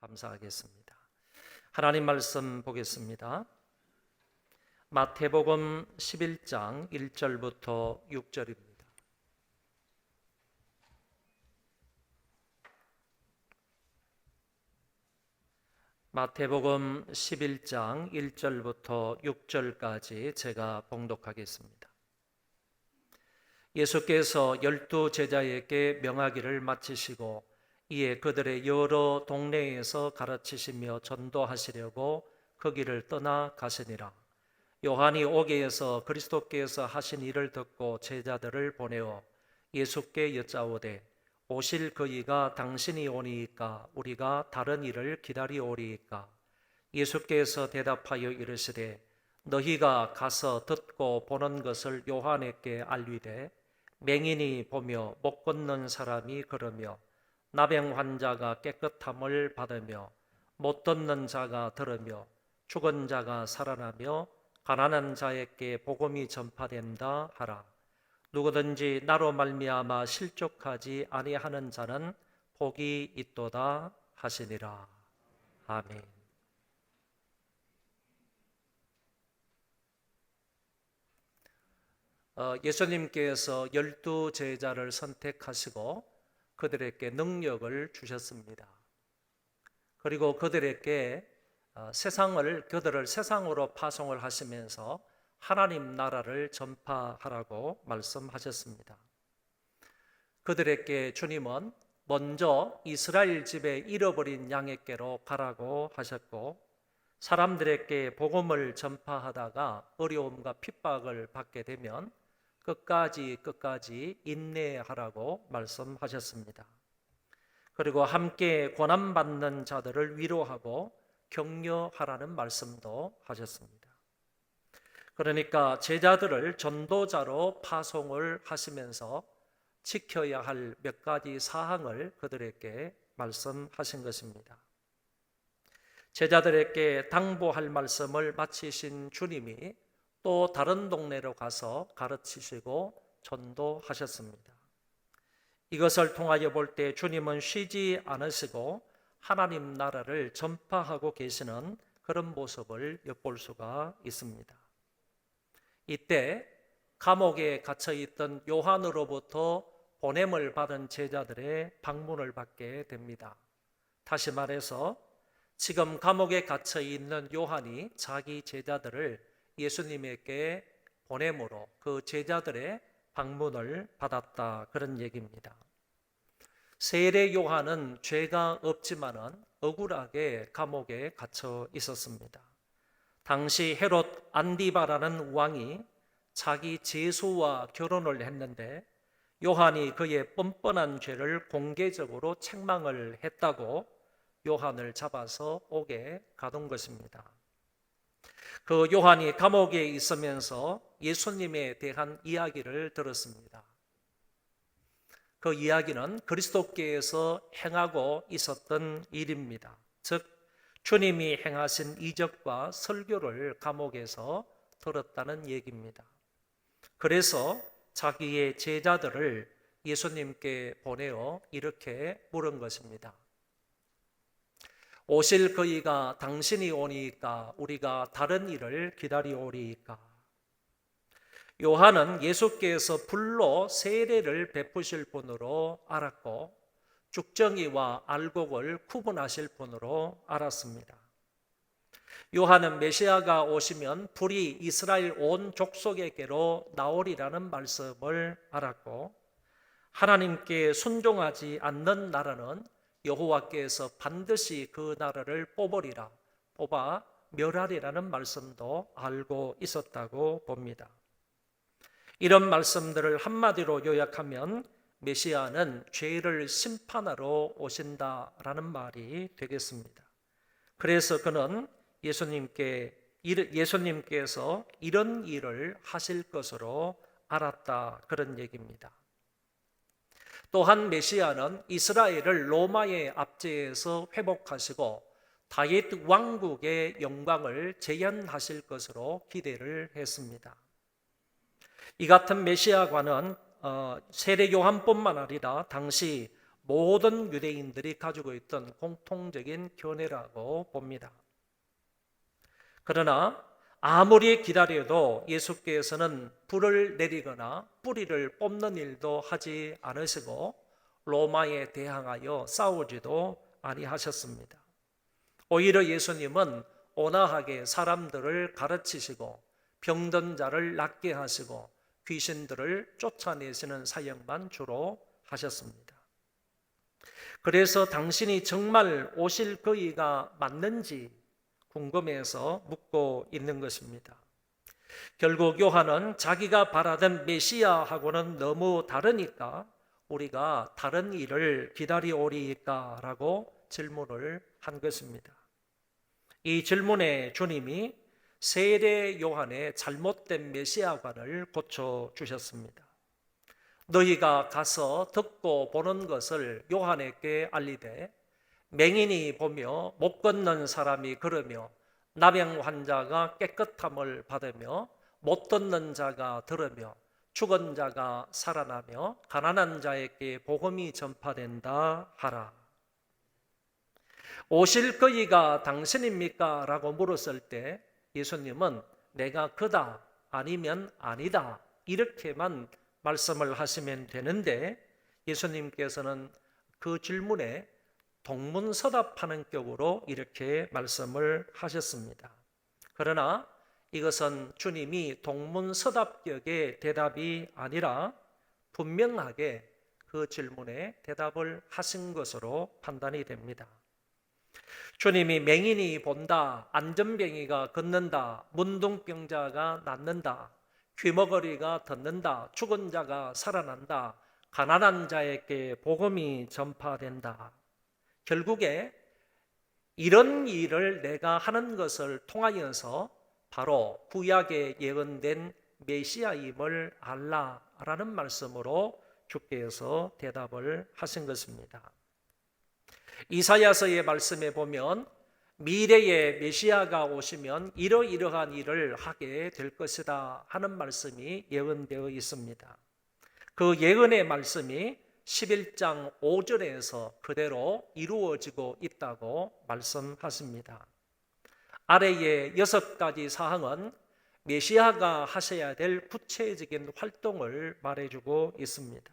감사하겠습니다. 하나님 말씀 보겠습니다. 마태복음 11장 1절부터 6절입니다. 마태복음 11장 1절부터 6절까지 제가 봉독하겠습니다. 예수께서 12 제자에게 명하기를 마치시고 이에 그들의 여러 동네에서 가르치시며 전도하시려고 그 길을 떠나 가시니라. 요한이 오게에서 그리스도께서 하신 일을 듣고 제자들을 보내어 예수께 여짜오되 오실 그이가 당신이 오니이까 우리가 다른 일을 기다리오리이까? 예수께서 대답하여 이르시되 너희가 가서 듣고 보는 것을 요한에게 알리되 맹인이 보며 못 걷는 사람이 걸으며 나병 환자가 깨끗함을 받으며 못 듣는 자가 들으며 죽은 자가 살아나며 가난한 자에게 복음이 전파된다 하라. 누구든지 나로 말미암아 실족하지 아니하는 자는 복이 있도다 하시니라. 아멘. 예수님께서 12 제자를 선택하시고 그들에게 능력을 주셨습니다. 그리고 그들에게 그들을 세상으로 파송을 하시면서 하나님 나라를 전파하라고 말씀하셨습니다. 그들에게 주님은 먼저 이스라엘 집에 잃어버린 양에게로 가라고 하셨고 사람들에게 복음을 전파하다가 어려움과 핍박을 받게 되면 끝까지 인내하라고 말씀하셨습니다. 그리고 함께 고난받는 자들을 위로하고 격려하라는 말씀도 하셨습니다. 그러니까 제자들을 전도자로 파송을 하시면서 지켜야 할 몇 가지 사항을 그들에게 말씀하신 것입니다. 제자들에게 당부할 말씀을 마치신 주님이 또 다른 동네로 가서 가르치시고 전도하셨습니다. 이것을 통하여 볼 때 주님은 쉬지 않으시고 하나님 나라를 전파하고 계시는 그런 모습을 엿볼 수가 있습니다. 이때 감옥에 갇혀있던 요한으로부터 보냄을 받은 제자들의 방문을 받게 됩니다. 다시 말해서 지금 감옥에 갇혀있는 요한이 자기 제자들을 예수님에게 보냄으로 그 제자들의 방문을 받았다, 그런 얘기입니다. 세례 요한은 죄가 없지만은 억울하게 감옥에 갇혀 있었습니다. 당시 헤롯 안디바라는 왕이 자기 제수와 결혼을 했는데 요한이 그의 뻔뻔한 죄를 공개적으로 책망을 했다고 요한을 잡아서 옥에 가둔 것입니다. 그 요한이 감옥에 있으면서 예수님에 대한 이야기를 들었습니다. 그 이야기는 그리스도께서 행하고 있었던 일입니다. 즉 주님이 행하신 이적과 설교를 감옥에서 들었다는 얘기입니다. 그래서 자기의 제자들을 예수님께 보내어 이렇게 물은 것입니다. 오실 그이가 당신이 오니이까 우리가 다른 일을 기다리오리이까? 요한은 예수께서 불로 세례를 베푸실 분으로 알았고 죽정이와 알곡을 구분하실 분으로 알았습니다. 요한은 메시아가 오시면 불이 이스라엘 온 족속에게로 나오리라는 말씀을 알았고 하나님께 순종하지 않는 나라는 여호와께서 반드시 그 나라를 뽑아 멸하리라는 말씀도 알고 있었다고 봅니다. 이런 말씀들을 한마디로 요약하면 메시아는 죄를 심판하러 오신다라는 말이 되겠습니다. 그래서 그는 예수님께서 이런 일을 하실 것으로 알았다, 그런 얘기입니다. 또한 메시아는 이스라엘을 로마의 압제에서 회복하시고 다윗 왕국의 영광을 재현하실 것으로 기대를 했습니다. 이 같은 메시아관은 세례 요한뿐만 아니라 당시 모든 유대인들이 가지고 있던 공통적인 견해라고 봅니다. 그러나 아무리 기다려도 예수께서는 불을 내리거나 뿌리를 뽑는 일도 하지 않으시고 로마에 대항하여 싸우지도 아니하셨습니다. 오히려 예수님은 온화하게 사람들을 가르치시고 병든 자를 낫게 하시고 귀신들을 쫓아내시는 사역만 주로 하셨습니다. 그래서 당신이 정말 오실 그이가 맞는지 궁금해서 묻고 있는 것입니다. 결국 요한은 자기가 바라던 메시아하고는 너무 다르니까 우리가 다른 일을 기다리오리까 라고 질문을 한 것입니다. 이 질문에 주님이 세례 요한의 잘못된 메시아관을 고쳐주셨습니다. 너희가 가서 듣고 보는 것을 요한에게 알리되 맹인이 보며 못 걷는 사람이 걸으며 나병 환자가 깨끗함을 받으며 못 듣는 자가 들으며 죽은 자가 살아나며 가난한 자에게 복음이 전파된다 하라. 오실 그이가 당신입니까? 라고 물었을 때 예수님은 내가 그다 아니면 아니다 이렇게만 말씀을 하시면 되는데 예수님께서는 그 질문에 동문서답하는 격으로 이렇게 말씀을 하셨습니다. 그러나 이것은 주님이 동문서답격의 대답이 아니라 분명하게 그 질문에 대답을 하신 것으로 판단이 됩니다. 주님이 맹인이 본다, 안전병이가 걷는다, 문둥병자가 낫는다, 귀머거리가 듣는다, 죽은 자가 살아난다, 가난한 자에게 복음이 전파된다. 결국에 이런 일을 내가 하는 것을 통하여서 바로 구약에 예언된 메시아임을 알라라는 말씀으로 주께서 대답을 하신 것입니다. 이사야서의 말씀에 보면 미래에 메시아가 오시면 이러이러한 일을 하게 될 것이다 하는 말씀이 예언되어 있습니다. 그 예언의 말씀이 11장 5절에서 그대로 이루어지고 있다고 말씀하십니다. 아래의 6가지 사항은 메시아가 하셔야 될 구체적인 활동을 말해주고 있습니다.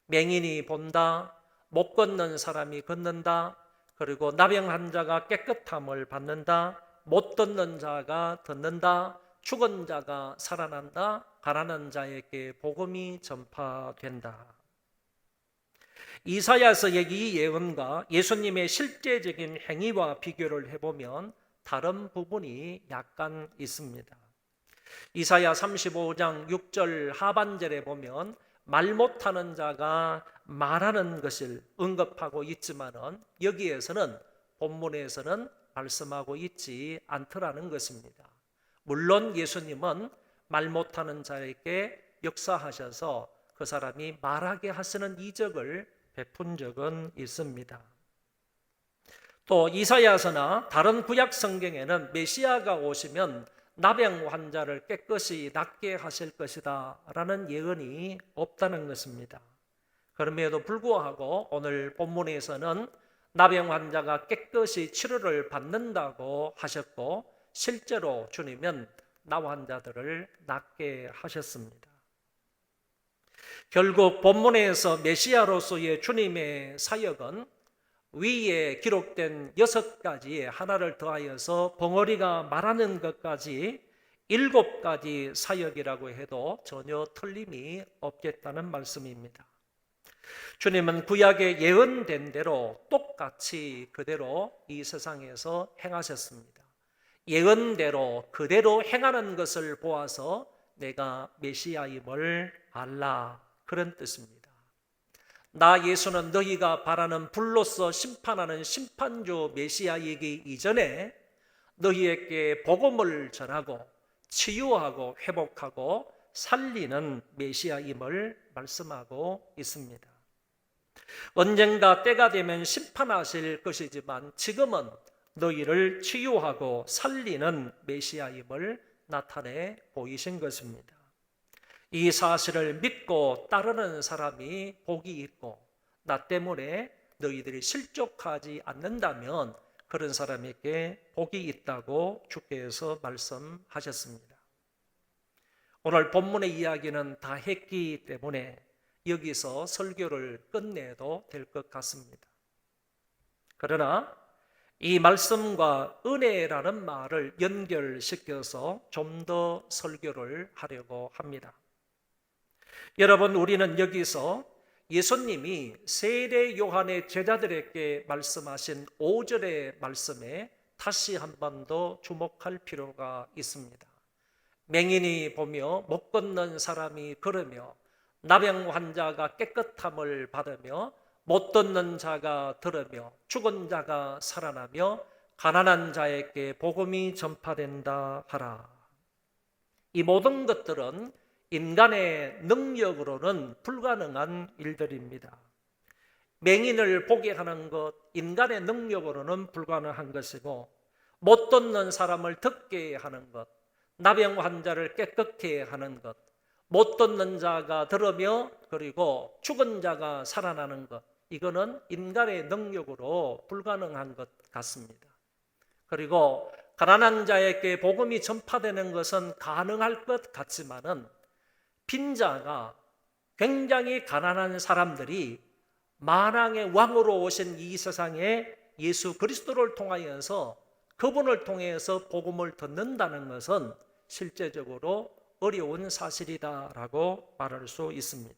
맹인이 본다, 못 걷는 사람이 걷는다, 그리고 나병 환자가 깨끗함을 받는다, 못 듣는 자가 듣는다, 죽은 자가 살아난다, 가난한 자에게 복음이 전파된다. 이사야서의 이 예언과 예수님의 실제적인 행위와 비교를 해보면 다른 부분이 약간 있습니다. 이사야 35장 6절 하반절에 보면 말 못하는 자가 말하는 것을 언급하고 있지만은 여기에서는 본문에서는 말씀하고 있지 않더라는 것입니다. 물론 예수님은 말 못하는 자에게 역사하셔서 그 사람이 말하게 하시는 이적을 베푼 적은 있습니다. 또 이사야서나 다른 구약 성경에는 메시아가 오시면 나병 환자를 깨끗이 낫게 하실 것이다 라는 예언이 없다는 것입니다. 그럼에도 불구하고 오늘 본문에서는 나병 환자가 깨끗이 치료를 받는다고 하셨고 실제로 주님은 나 환자들을 낫게 하셨습니다. 결국 본문에서 메시아로서의 주님의 사역은 위에 기록된 6가지에 하나를 더하여서 벙어리가 말하는 것까지 7가지 사역이라고 해도 전혀 틀림이 없겠다는 말씀입니다. 주님은 구약에 예언된 대로 똑같이 그대로 이 세상에서 행하셨습니다. 예언대로 그대로 행하는 것을 보아서 내가 메시아임을 알라, 그런 뜻입니다. 나 예수는 너희가 바라는 불로서 심판하는 심판주 메시아이기 이전에 너희에게 복음을 전하고 치유하고 회복하고 살리는 메시아임을 말씀하고 있습니다. 언젠가 때가 되면 심판하실 것이지만 지금은 너희를 치유하고 살리는 메시아임을 나타내 보이신 것입니다. 이 사실을 믿고 따르는 사람이 복이 있고 나 때문에 너희들이 실족하지 않는다면 그런 사람에게 복이 있다고 주께서 말씀하셨습니다. 오늘 본문의 이야기는 다 했기 때문에 여기서 설교를 끝내도 될 것 같습니다. 그러나 이 말씀과 은혜라는 말을 연결시켜서 좀 더 설교를 하려고 합니다. 여러분, 우리는 여기서 예수님이 세례 요한의 제자들에게 말씀하신 5절의 말씀에 다시 한 번 더 주목할 필요가 있습니다. 맹인이 보며 못 걷는 사람이 걸으며 나병 환자가 깨끗함을 받으며 못 듣는 자가 들으며 죽은 자가 살아나며 가난한 자에게 복음이 전파된다 하라. 이 모든 것들은 인간의 능력으로는 불가능한 일들입니다. 맹인을 보게 하는 것, 인간의 능력으로는 불가능한 것이고, 못 듣는 사람을 듣게 하는 것, 나병 환자를 깨끗게 하는 것, 못 듣는 자가 들으며 그리고 죽은 자가 살아나는 것, 이거는 인간의 능력으로 불가능한 것 같습니다. 그리고 가난한 자에게 복음이 전파되는 것은 가능할 것 같지만은 빈자가, 굉장히 가난한 사람들이 만왕의 왕으로 오신 이 세상에 예수 그리스도를 통하여서, 그분을 통해서 복음을 듣는다는 것은 실제적으로 어려운 사실이다라고 말할 수 있습니다.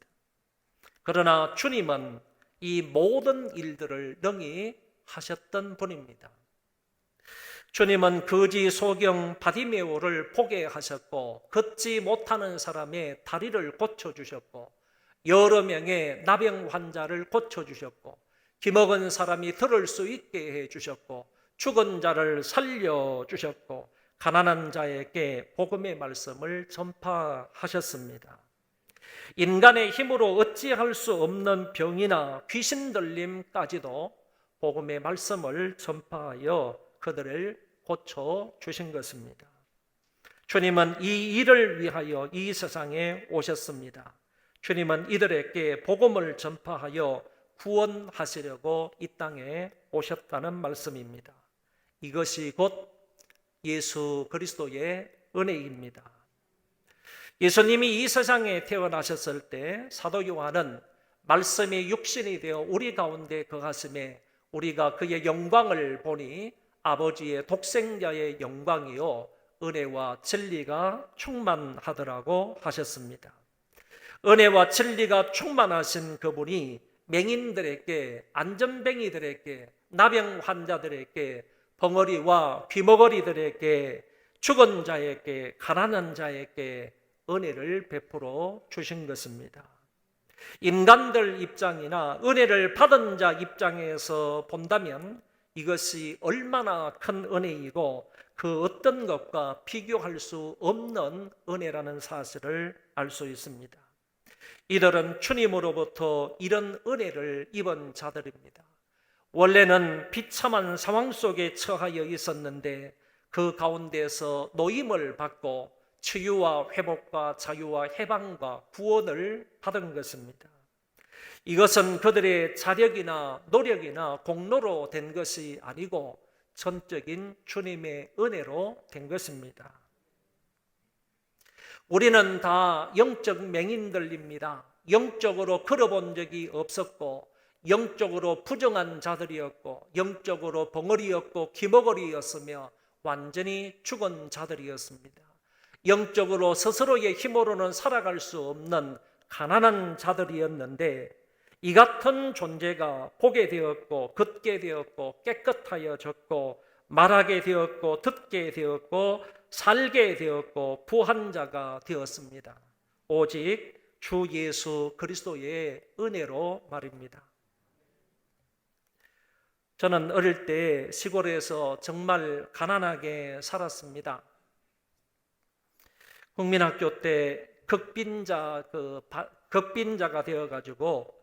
그러나 주님은 이 모든 일들을 능히 하셨던 분입니다. 주님은 거지 소경 바디메오를 보게 하셨고, 걷지 못하는 사람의 다리를 고쳐주셨고, 여러 명의 나병 환자를 고쳐주셨고, 기먹은 사람이 들을 수 있게 해주셨고, 죽은 자를 살려주셨고, 가난한 자에게 복음의 말씀을 전파하셨습니다. 인간의 힘으로 어찌할 수 없는 병이나 귀신 들림까지도 복음의 말씀을 전파하여 그들을 고쳐주신 것입니다. 주님은 이 일을 위하여 이 세상에 오셨습니다. 주님은 이들에게 복음을 전파하여 구원하시려고 이 땅에 오셨다는 말씀입니다. 이것이 곧 예수 그리스도의 은혜입니다. 예수님이 이 세상에 태어나셨을 때 사도 요한은 말씀이 육신이 되어 우리 가운데 거하심에 우리가 그의 영광을 보니 아버지의 독생자의 영광이요 은혜와 진리가 충만하더라고 하셨습니다. 은혜와 진리가 충만하신 그분이 맹인들에게, 안전뱅이들에게, 나병 환자들에게, 벙어리와 귀머거리들에게, 죽은 자에게, 가난한 자에게 은혜를 베풀어 주신 것입니다. 인간들 입장이나 은혜를 받은 자 입장에서 본다면 이것이 얼마나 큰 은혜이고 그 어떤 것과 비교할 수 없는 은혜라는 사실을 알 수 있습니다. 이들은 주님으로부터 이런 은혜를 입은 자들입니다. 원래는 비참한 상황 속에 처하여 있었는데 그 가운데서 노임을 받고 치유와 회복과 자유와 해방과 구원을 받은 것입니다. 이것은 그들의 자력이나 노력이나 공로로 된 것이 아니고 전적인 주님의 은혜로 된 것입니다. 우리는 다 영적 맹인들입니다. 영적으로 걸어본 적이 없었고, 영적으로 부정한 자들이었고, 영적으로 벙어리였고 기머거리였으며 완전히 죽은 자들이었습니다. 영적으로 스스로의 힘으로는 살아갈 수 없는 가난한 자들이었는데, 이 같은 존재가 보게 되었고 걷게 되었고 깨끗하여졌고 말하게 되었고 듣게 되었고 살게 되었고 부한 자가 되었습니다. 오직 주 예수 그리스도의 은혜로 말입니다. 저는 어릴 때 시골에서 정말 가난하게 살았습니다. 국민학교 때 극빈자가 되어가지고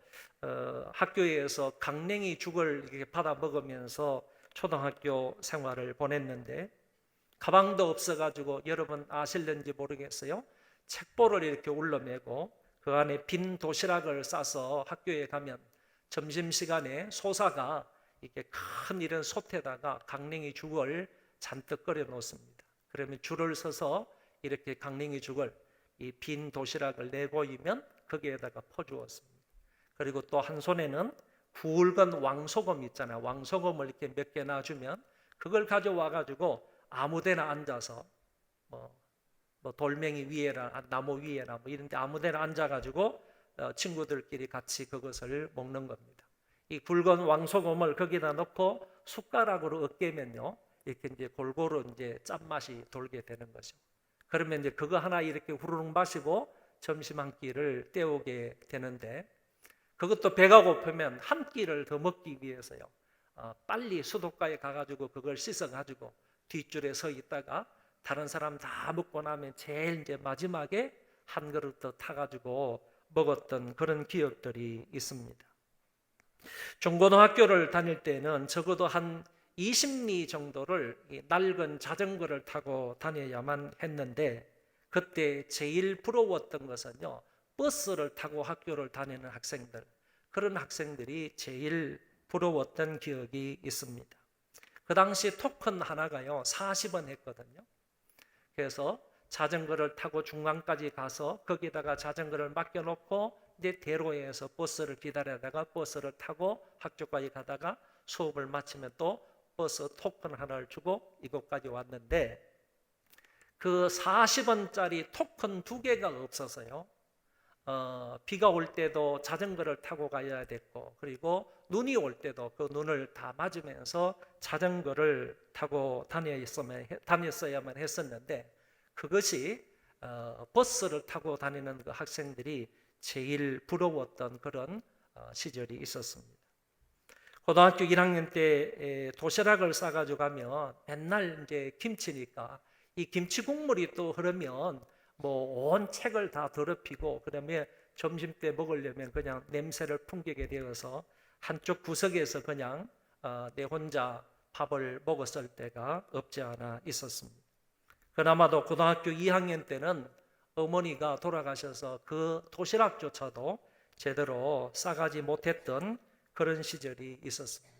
학교에서 강냉이 죽을 이렇게 받아 먹으면서 초등학교 생활을 보냈는데, 가방도 없어가지고 여러분 아실는지 모르겠어요. 책보를 이렇게 울러매고 그 안에 빈 도시락을 싸서 학교에 가면 점심시간에 소사가 이렇게 큰 이런 솥에다가 강냉이 죽을 잔뜩 끓여 놓습니다. 그러면 줄을 서서 이렇게 강냉이 죽을 이 빈 도시락을 내보이면 거기에다가 퍼주었습니다. 그리고 또 한 손에는 굵은 왕소금 있잖아요. 왕소금을 이렇게 몇 개 놔주면 그걸 가져와 가지고 아무데나 앉아서 뭐 돌멩이 위에나 나무 위에나 뭐 이런 데 아무데나 앉아 가지고 친구들끼리 같이 그것을 먹는 겁니다. 이 굵은 왕소금을 거기다 넣고 숟가락으로 으깨면요, 이렇게 이제 골고루 이제 짠맛이 돌게 되는 거죠. 그러면 이제 그거 하나 이렇게 후루룩 마시고 점심 한 끼를 때우게 되는데, 그것도 배가 고프면 한 끼를 더 먹기 위해서요, 빨리 수도가에 가가지고 그걸 씻어가지고 뒷줄에 서 있다가 다른 사람 다 먹고 나면 제일 이제 마지막에 한 그릇 더 타가지고 먹었던 그런 기억들이 있습니다. 중고등학교를 다닐 때는 적어도 한 20리 정도를 낡은 자전거를 타고 다녀야만 했는데, 그때 제일 부러웠던 것은요, 버스를 타고 학교를 다니는 학생들, 그런 학생들이 제일 부러웠던 기억이 있습니다. 그 당시 토큰 하나가요 40원 했거든요. 그래서 자전거를 타고 중간까지 가서 거기다가 자전거를 맡겨놓고 이제 대로에서 버스를 기다리다가 버스를 타고 학교까지 가다가 수업을 마치면 또 버스 토큰 하나를 주고 이곳까지 왔는데, 그 40원짜리 토큰 2개가 없어서요, 비가 올 때도 자전거를 타고 가야 됐고, 그리고 눈이 올 때도 그 눈을 다 맞으면서 자전거를 타고 다녔어야만 했었는데, 그것이 버스를 타고 다니는 그 학생들이 제일 부러웠던 그런 시절이 있었습니다. 고등학교 1학년 때 도시락을 싸가지고 가면 맨날 이제 김치니까 이 김치 국물이 또 흐르면 뭐 온 책을 다 더럽히고, 그다음에 점심 때 먹으려면 그냥 냄새를 풍기게 되어서 한쪽 구석에서 그냥 내 혼자 밥을 먹었을 때가 없지 않아 있었습니다. 그나마도 고등학교 2학년 때는 어머니가 돌아가셔서 그 도시락조차도 제대로 싸가지 못했던 그런 시절이 있었습니다.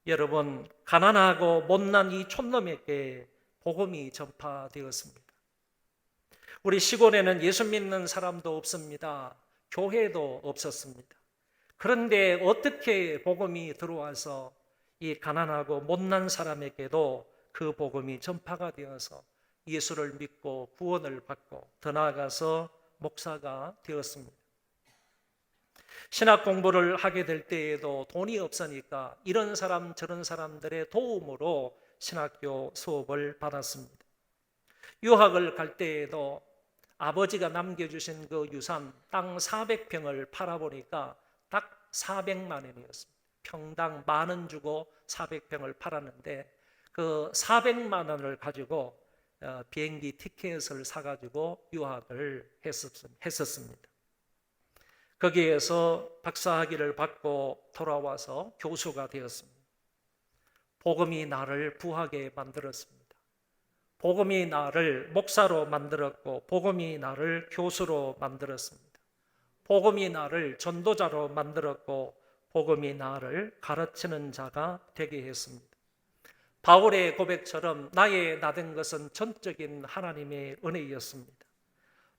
여러분, 가난하고 못난 이 촌놈에게 복음이 전파되었습니다. 우리 시골에는 예수 믿는 사람도 없습니다. 교회도 없었습니다. 그런데 어떻게 복음이 들어와서 이 가난하고 못난 사람에게도 그 복음이 전파가 되어서 예수를 믿고 구원을 받고 더 나아가서 목사가 되었습니다. 신학 공부를 하게 될 때에도 돈이 없으니까 이런 사람 저런 사람들의 도움으로 신학교 수업을 받았습니다. 유학을 갈 때에도 아버지가 남겨주신 그 유산 땅 400평을 팔아보니까 딱 400만 원이었습니다. 평당 10,000원 주고 400평을 팔았는데, 그 400만 원을 가지고 비행기 티켓을 사가지고 유학을 했었습니다. 거기에서 박사학위를 받고 돌아와서 교수가 되었습니다. 복음이 나를 부하게 만들었습니다. 복음이 나를 목사로 만들었고, 복음이 나를 교수로 만들었습니다. 복음이 나를 전도자로 만들었고, 복음이 나를 가르치는 자가 되게 했습니다. 바울의 고백처럼 나의 나된 것은 전적인 하나님의 은혜였습니다.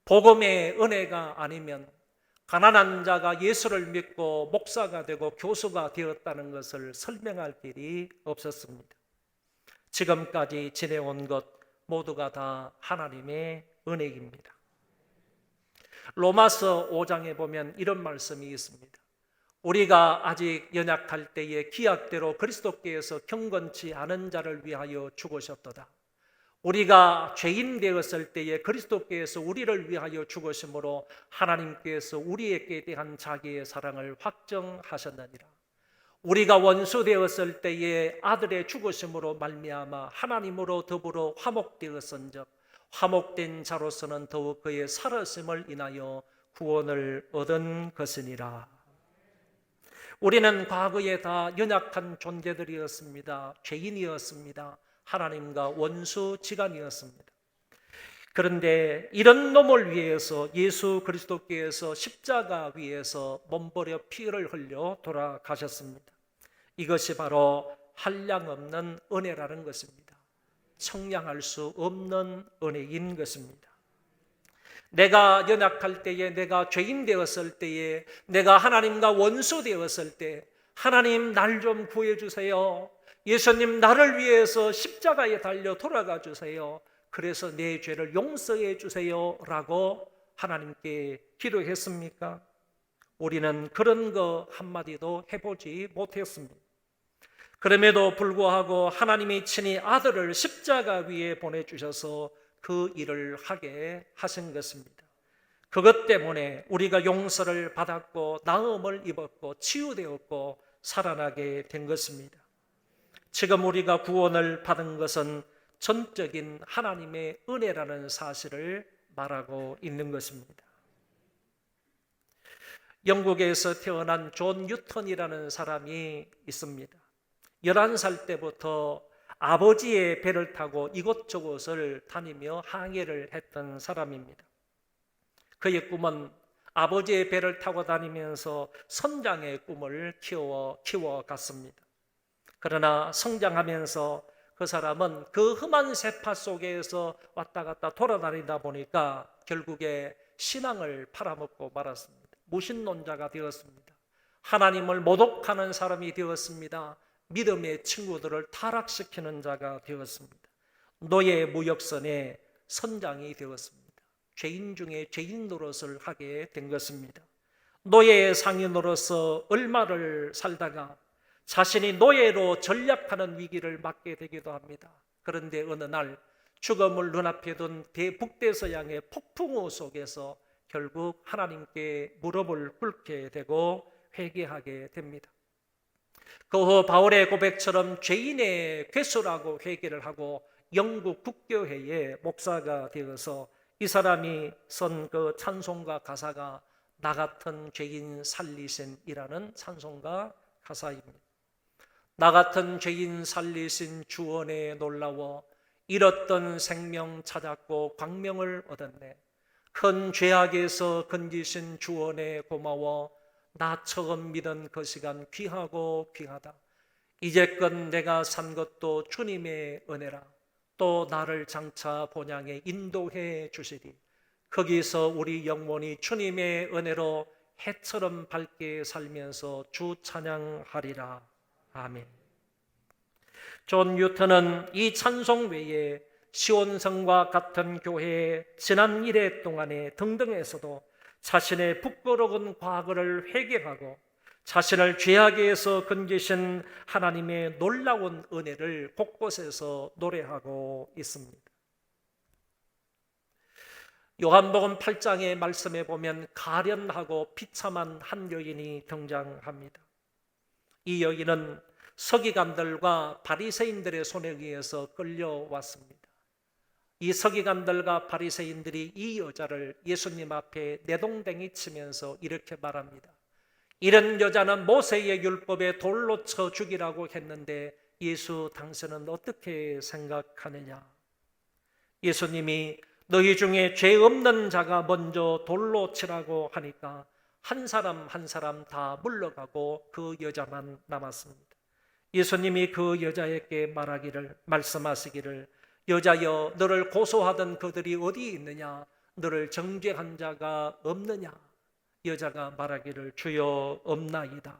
복음의 은혜가 아니면 가난한 자가 예수를 믿고 목사가 되고 교수가 되었다는 것을 설명할 길이 없었습니다. 지금까지 지내온 것 모두가 다 하나님의 은혜입니다. 로마서 5장에 보면 이런 말씀이 있습니다. 우리가 아직 연약할 때에 기약대로 그리스도께서 경건치 않은 자를 위하여 죽으셨도다. 우리가 죄인 되었을 때에 그리스도께서 우리를 위하여 죽으심으로 하나님께서 우리에게 대한 자기의 사랑을 확정하셨느니라. 우리가 원수 되었을 때에 아들의 죽으심으로 말미암아 하나님으로 더불어 화목되었은즉 화목된 자로서는 더욱 그의 살아심을 인하여 구원을 얻은 것이니라. 우리는 과거에 다 연약한 존재들이었습니다. 죄인이었습니다. 하나님과 원수지간이었습니다. 그런데 이런 놈을 위해서 예수 그리스도께서 십자가 위에서 몸버려 피를 흘려 돌아가셨습니다. 이것이 바로 한량없는 은혜라는 것입니다. 청량할 수 없는 은혜인 것입니다. 내가 연약할 때에, 내가 죄인 되었을 때에, 내가 하나님과 원수 되었을 때, 하나님 날 좀 구해주세요. 예수님 나를 위해서 십자가에 달려 돌아가 주세요. 그래서 내 죄를 용서해 주세요 라고 하나님께 기도했습니까? 우리는 그런 거 한마디도 해보지 못했습니다. 그럼에도 불구하고 하나님이 친히 아들을 십자가 위에 보내주셔서 그 일을 하게 하신 것입니다. 그것 때문에 우리가 용서를 받았고 나음을 입었고 치유되었고 살아나게 된 것입니다. 지금 우리가 구원을 받은 것은 전적인 하나님의 은혜라는 사실을 말하고 있는 것입니다. 영국에서 태어난 존 뉴턴이라는 사람이 있습니다. 11살 때부터 아버지의 배를 타고 이곳저곳을 다니며 항해를 했던 사람입니다. 그의 꿈은 아버지의 배를 타고 다니면서 선장의 꿈을 키워갔습니다. 그러나 성장하면서 그 사람은 그 험한 세파 속에서 왔다 갔다 돌아다니다 보니까 결국에 신앙을 팔아먹고 말았습니다. 무신론자가 되었습니다. 하나님을 모독하는 사람이 되었습니다. 믿음의 친구들을 타락시키는 자가 되었습니다. 노예 무역선의 선장이 되었습니다. 죄인 중에 죄인 노릇을 하게 된 것입니다. 노예의 상인으로서 얼마를 살다가 자신이 노예로 전락하는 위기를 맞게 되기도 합니다. 그런데 어느 날 죽음을 눈앞에 둔 북대서양의 폭풍우 속에서 결국 하나님께 무릎을 꿇게 되고 회개하게 됩니다. 그 후 바울의 고백처럼 죄인의 괴수라고 회개를 하고 영국 국교회의 목사가 되어서 이 사람이 쓴 그 찬송가 가사가 나 같은 죄인 살리신이라는 찬송가 가사입니다. 나 같은 죄인 살리신 주 은혜에 놀라워 잃었던 생명 찾았고 광명을 얻었네. 큰 죄악에서 건지신 주 은혜 고마워. 나 처음 믿은 그 시간 귀하고 귀하다. 이제껏 내가 산 것도 주님의 은혜라. 또 나를 장차 본향에 인도해 주시리. 거기서 우리 영혼이 주님의 은혜로 해처럼 밝게 살면서 주 찬양하리라. 아멘. 존 뉴턴은 이 찬송 외에 시온성과 같은 교회의 지난 일해 동안에 등등에서도 자신의 부끄러운 과거를 회개하고 자신을 죄악에서 건지신 하나님의 놀라운 은혜를 곳곳에서 노래하고 있습니다. 요한복음 8장의 말씀에 보면 가련하고 비참한 한 여인이 등장합니다. 이 여인은 서기관들과 바리새인들의 손에 의해서 끌려왔습니다. 이 서기관들과 바리새인들이 이 여자를 예수님 앞에 내동댕이 치면서 이렇게 말합니다. 이런 여자는 모세의 율법에 돌로 쳐 죽이라고 했는데 예수 당신은 어떻게 생각하느냐? 예수님이 너희 중에 죄 없는 자가 먼저 돌로 치라고 하니까 한 사람 한 사람 다 물러가고 그 여자만 남았습니다. 예수님이 그 여자에게 말씀하시기를 여자여 너를 고소하던 그들이 어디 있느냐? 너를 정죄한 자가 없느냐? 여자가 말하기를 주여 없나이다.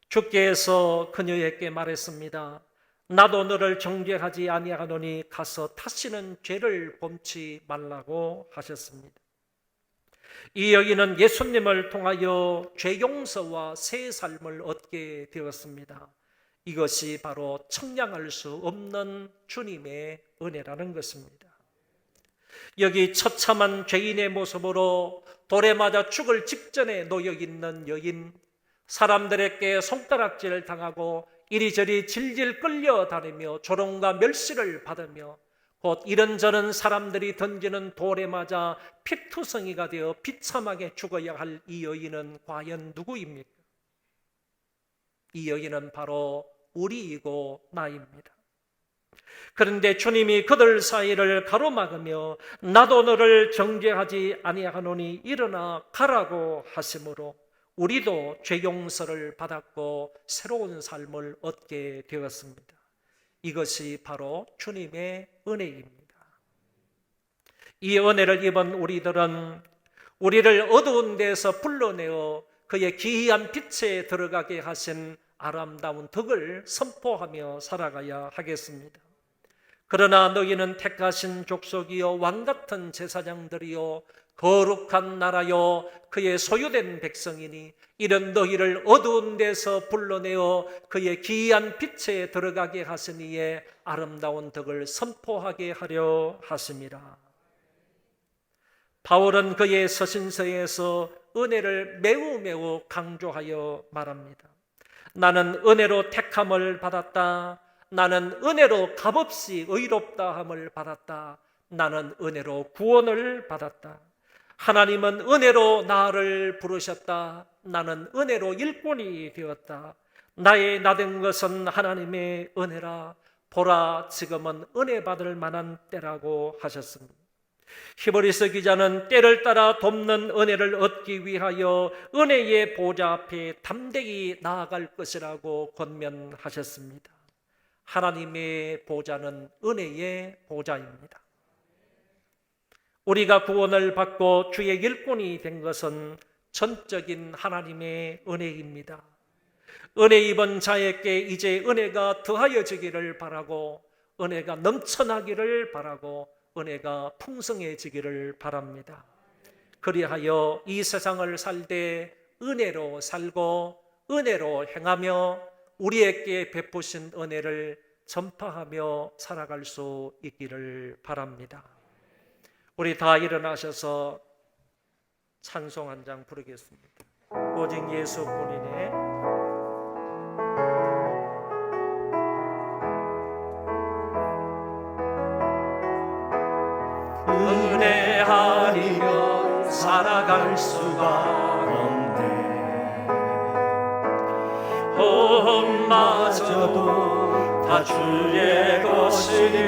주께서 그녀에게 말했습니다. 나도 너를 정죄하지 아니하노니 가서 다시는 죄를 범치 말라고 하셨습니다. 이 여인은 예수님을 통하여 죄 용서와 새 삶을 얻게 되었습니다. 이것이 바로 청량할 수 없는 주님의 은혜라는 것입니다. 여기 처참한 죄인의 모습으로 돌에 맞아 죽을 직전에 놓여 있는 여인, 사람들에게 손가락질을 당하고 이리저리 질질 끌려다니며 조롱과 멸시를 받으며 곧 이런저런 사람들이 던지는 돌에 맞아 피투성이가 되어 비참하게 죽어야 할 이 여인은 과연 누구입니까? 이 여인은 바로 우리이고 나입니다. 그런데 주님이 그들 사이를 가로막으며 나도 너를 정죄하지 아니하노니 일어나 가라고 하심으로 우리도 죄 용서를 받았고 새로운 삶을 얻게 되었습니다. 이것이 바로 주님의 은혜입니다. 이 은혜를 입은 우리들은 우리를 어두운 데서 불러내어 그의 기이한 빛에 들어가게 하신 아름다운 덕을 선포하며 살아가야 하겠습니다. 그러나 너희는 택하신 족속이요 왕같은 제사장들이요 거룩한 나라요 그의 소유된 백성이니 이런 너희를 어두운 데서 불러내어 그의 기이한 빛에 들어가게 하시니에 아름다운 덕을 선포하게 하려 하심이라. 바울은 그의 서신서에서 은혜를 매우 강조하여 말합니다. 나는 은혜로 택함을 받았다. 나는 은혜로 값없이 의롭다함을 받았다. 나는 은혜로 구원을 받았다. 하나님은 은혜로 나를 부르셨다. 나는 은혜로 일꾼이 되었다. 나의 나된 것은 하나님의 은혜라. 보라, 지금은 은혜 받을 만한 때라고 하셨습니다. 히브리서 기자는 때를 따라 돕는 은혜를 얻기 위하여 은혜의 보좌 앞에 담대히 나아갈 것이라고 권면하셨습니다. 하나님의 보좌는 은혜의 보좌입니다. 우리가 구원을 받고 주의 일꾼이 된 것은 전적인 하나님의 은혜입니다. 은혜 입은 자에게 이제 은혜가 더하여지기를 바라고 은혜가 넘쳐나기를 바라고 은혜가 풍성해지기를 바랍니다. 그리하여 이 세상을 살되 은혜로 살고 은혜로 행하며 우리에게 베푸신 은혜를 전파하며 살아갈 수 있기를 바랍니다. 우리 다 일어나셔서 찬송 한 장 부르겠습니다. 오직 예수뿐이네. 은혜 아니면 살아갈 수가 없네. 마저도 다 주의 것이니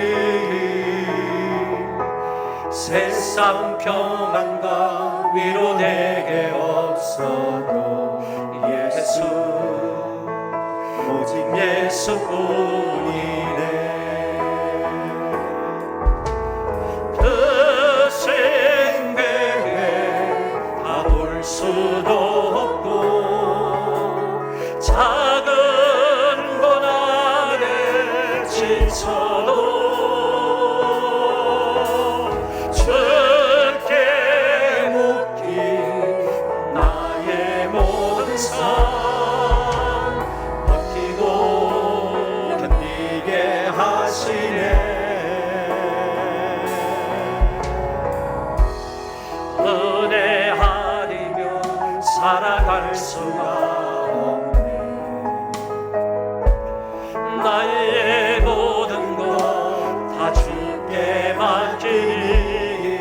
세상 평안과 위로 내게 없어도 예수 오직 예수뿐이네. 그 생각에 다 볼 수도 없고 작은 고난에 지쳐도 주께 묻기 나의 모든 삶 버티고 견디게 하시네. 은혜 아니면 살아갈 수가 없네. 나의 모든 것 다 주께 맡기니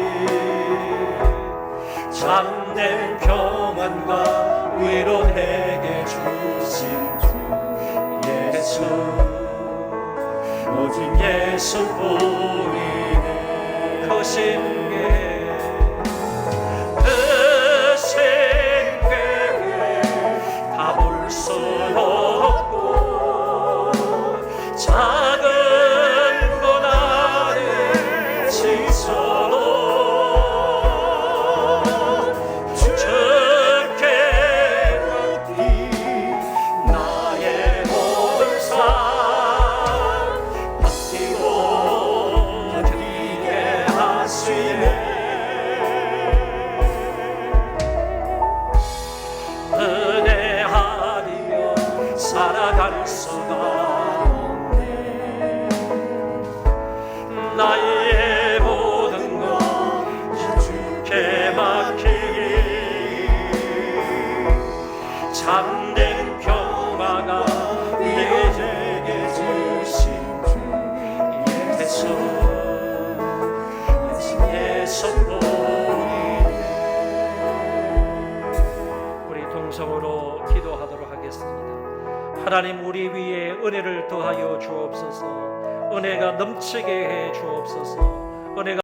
참된 평안과 위로 내게 주신 주 예수 오직 예수뿐이네. 그 생각에 다 볼 수 없고 작은 고난에 지쳐도 주께 묻기 나의 모든 삶 버티고 견디게 하시네. 은혜 아니면 살아갈 수가 없네. 나의 모든 것 주께 맡기기 참된 평화가 내게 주신 주 예수 예수뿐이네. 우리 동성으로 기도하도록 하겠습니다. 하나님, 우리 위에 은혜를 더하여 주옵소서. 은혜가 넘치게 해 주옵소서. 은혜가